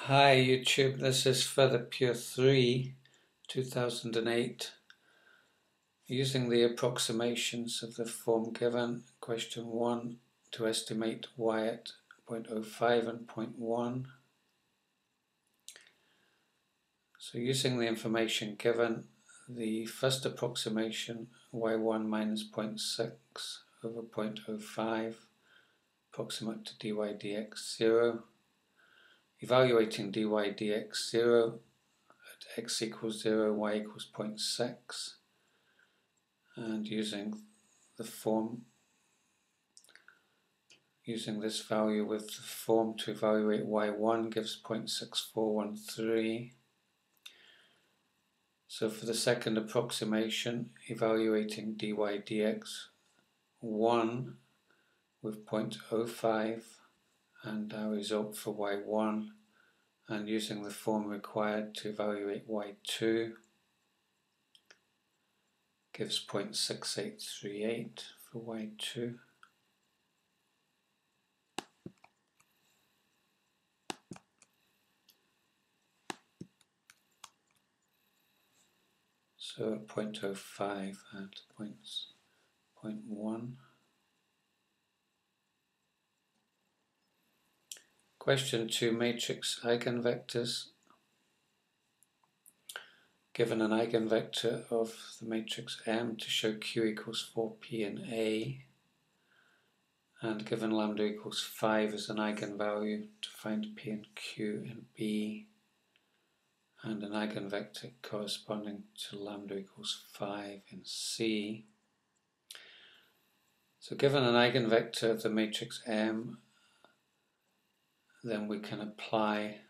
Hi YouTube, this is FP3 2008. Using the approximations of the form given, question 1 to estimate y at 0.05 and 0.1. So using the information given, the first approximation y1 minus 0.6 over 0.05 approximate to dy dx 0. Evaluating dy dx 0 at x equals 0, y equals 0.6, and using the form, using this value with the form to evaluate y1 gives 0.6413. So for the second approximation, evaluating dy dx 1 with 0.05 and our result for y1, and using the form required to evaluate y2 gives 0.6838 for y2. So at 0.05 and 0.1. Question 2, matrix eigenvectors. Given an eigenvector of the matrix M to show Q equals 4p in A, and given lambda equals 5 as an eigenvalue to find P and Q in B, and an eigenvector corresponding to lambda equals 5 in C. So given an eigenvector of the matrix M, then we can apply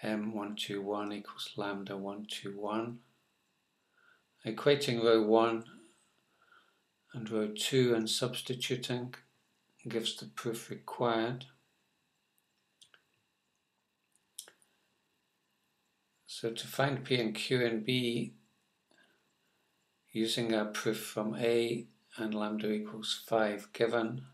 M121 equals lambda 121. Equating row 1 and row 2 and substituting gives the proof required. So to find P and Q in B, using our proof from A and lambda equals 5 given,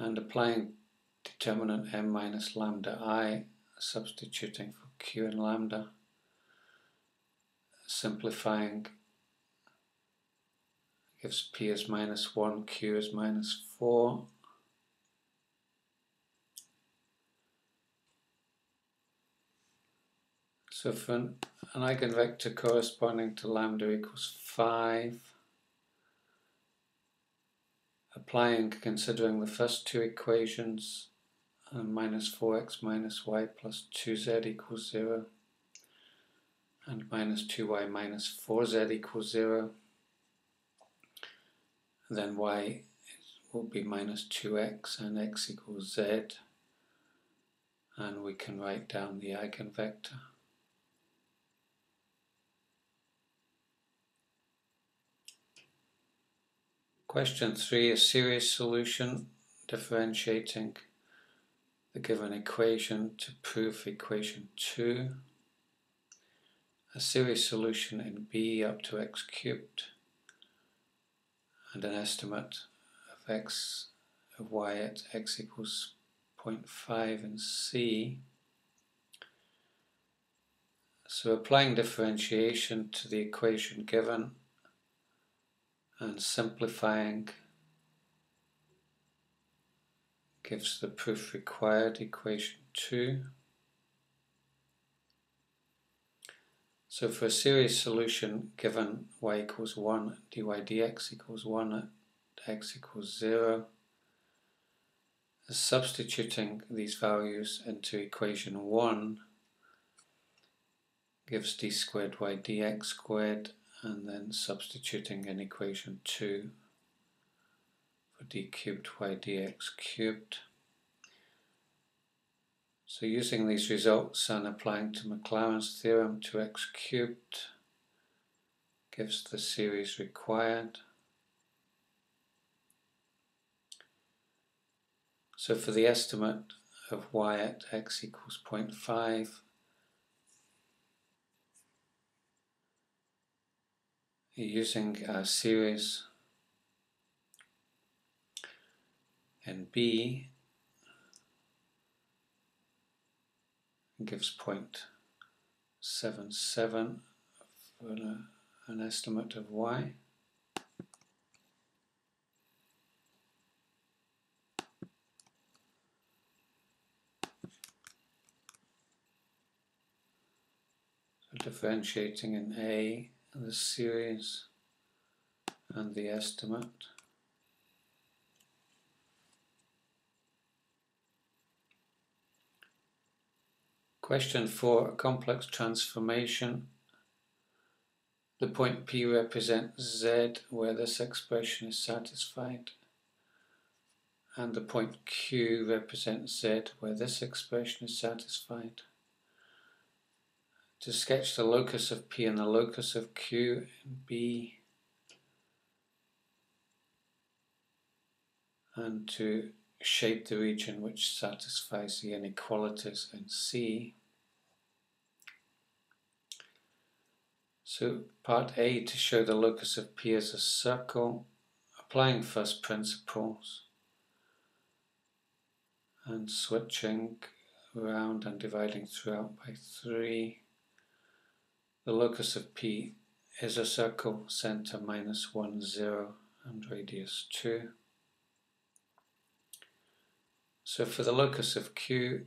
and applying determinant M minus lambda I, substituting for Q and lambda, simplifying gives P as minus 1, Q as minus 4. So for an eigenvector corresponding to lambda equals 5, considering the first two equations, minus 4x minus y plus 2z equals 0, and minus 2y minus 4z equals 0, then y will be minus 2x and x equals z, and we can write down the eigenvector. Question 3, a series solution differentiating the given equation to prove equation 2. A series solution in B up to x cubed, and an estimate of y at x equals 0.5 in C. So applying differentiation to the equation given and simplifying gives the proof required, equation 2. So for a series solution given y equals 1, dy dx equals 1 at x equals 0, substituting these values into equation 1 gives d squared y dx squared, and then substituting in equation 2 for d cubed y dx cubed. So using these results and applying to Maclaurin's theorem to x cubed gives the series required. So for the estimate of y at x equals 0.5, using our series in B, and gives 0.77 for an estimate of y. So differentiating in A, the series and the estimate. Question 4, a complex transformation. The point P represents Z where this expression is satisfied, and the point Q represents Z where this expression is satisfied. To sketch the locus of P and the locus of Q in B, and to shape the region which satisfies the inequalities in C. So part A, to show the locus of P as a circle, applying first principles and switching around and dividing throughout by 3. The locus of P is a circle, center -1, 0 and radius 2. So for the locus of Q,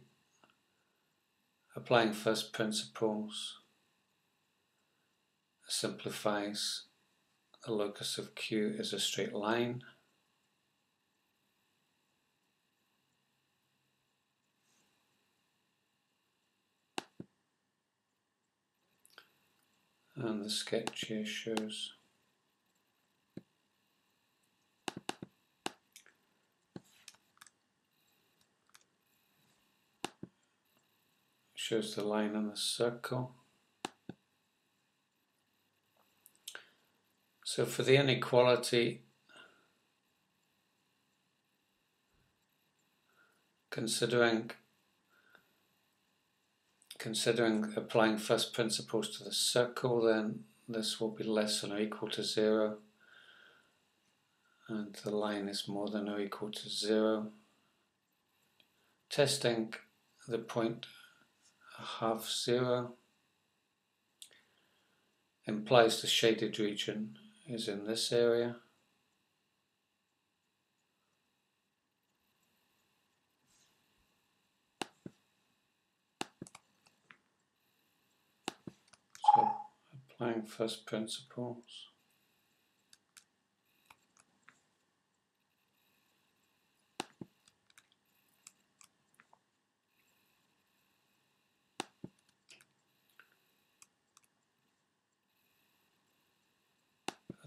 applying first principles simplifies the locus of Q is a straight line. And the sketch here shows the line and the circle. So for the inequality, considering applying first principles to the circle, then this will be less than or equal to 0, and the line is more than or equal to 0. Testing the point half 0 implies the shaded region is in this area. So applying first principles.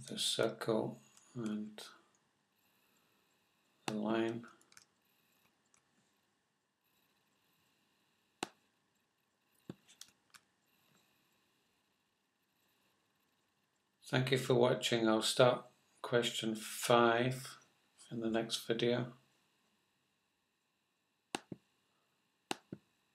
The circle and the line. Thank you for watching. I'll start question 5 in the next video.